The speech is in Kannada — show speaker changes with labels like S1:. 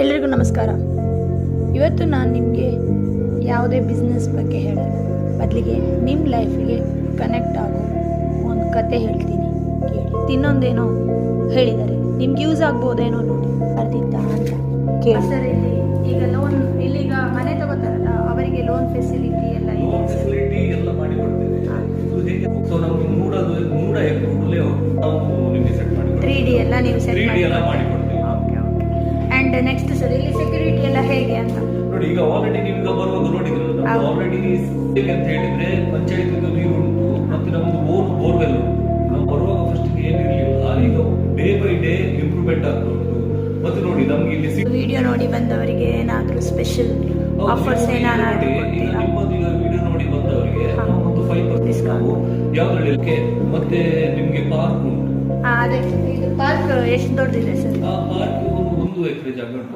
S1: ಎಲ್ರಿಗೂ ನಮಸ್ಕಾರ. ಇವತ್ತು ನಾನು ನಿಮಗೆ ಯಾವುದೇ ಬಿಸ್ನೆಸ್ ಬಗ್ಗೆ ಹೇಳಲ್ಲ, ಬದಲಿಗೆ ನಿಮ್ಮ ಲೈಫಿಗೆ ಕನೆಕ್ಟ್ ಆಗೋ ಒಂದು ಕತೆ ಹೇಳ್ತೀನಿ, ಕೇಳಿ. ಇನ್ನೊಂದೇನೋ ಹೇಳಿದ್ದಾರೆ, ನಿಮ್ಗೆ ಯೂಸ್ ಆಗ್ಬೋದೇನೋ ನೋಡಿ, ಬರ್ದಿದ್ದ ಅಂತ ಕೇಳಿ. ಸರ್, ಈಗ ಲೋನ್, ಇಲ್ಲಿಗ ಮನೆ ತಗೋತಾರಲ್ಲ ಅವರಿಗೆ ಲೋನ್ ಫೆಸಿಲಿಟಿ ಎಲ್ಲ ಇದೆ,
S2: ಫೆಸಿಲಿಟಿ ಎಲ್ಲ ಮಾಡಿ ಕೊಡ್ತೇವೆ. ಇದು ಹೇಗೆ ಸೊ ನಮಗೆ ಮೂಡ ನಾವು ನಿಮಗೆ ಸೆಟ್ ಮಾಡಿ
S1: 3D ಎಲ್ಲ ನೀವು ಸೆಟ್
S2: 3D ಎಲ್ಲ ಮಾಡಿ ಕೊಡ್ತೇವೆ.
S1: Okay okay. And next sir, ಇಲ್ಲಿ ಸೆಕ್ಯೂರಿಟಿ ಎಲ್ಲ ಹೇಗೆ ಅಂತ
S2: ನೋಡಿ. ಈಗ ಆಲ್ರೆಡಿ ನೀವು ಈಗ ಬರುವಾಗ ನೋಡಿದ್ರು, ಆಲ್ರೆಡಿ ಹೇಗೆ ಅಂತ ಹೇಳಿದ್ರೆ ಪಂಚಾಯತ್ ನೀರು ಉಂಟು, ಮತ್ತೆ ನಮ್ದು ಬೋರ್ವೆಲ್ ಉಂಟು. ನಾವು ಬರುವಾಗ ಫಸ್ಟ್ ಏನಿರಲಿಲ್ಲ, ಈಗ ಡೇ ಬೈ ಡೇ ಇಂಪ್ರೂವ್ಮೆಂಟ್ ಆಗ್ತಾ ಉಂಟು. ಮತ್ತೆ ನೋಡಿ ನಮ್ಗೆ ಇಲ್ಲಿ
S1: ವಿಡಿಯೋ ನೋಡಿ ಬಂದವರಿಗೆ ಏನಾದರೂ ಸ್ಪೆಷಲ್ ಆಫರ್ಸ್ ಏನಾದರೂ
S2: ನಿಮ್ಮದು ಈಗ ವಿಡಿಯೋ ನೋಡಿ ಬಂದವರಿಗೆ ಒಂದು 5% ಡಿಸ್ಕೌಂಟ್ ಯಾವ್ದ್ರಲ್ಲಿ ಮತ್ತೆ ನಿಮ್ಗೆ ಪಾರ್ಕ್ ಉಂಟು.
S1: ಅದೇ ಇದು ಪಾರ್ಕ್ ಎಷ್ಟು ದೊಡ್ಡದಿದೆ ಸರ್?
S2: ಆ ಪಾರ್ಕ್ 1 ಎಕರೆ ಜಾಗ ಉಂಟು.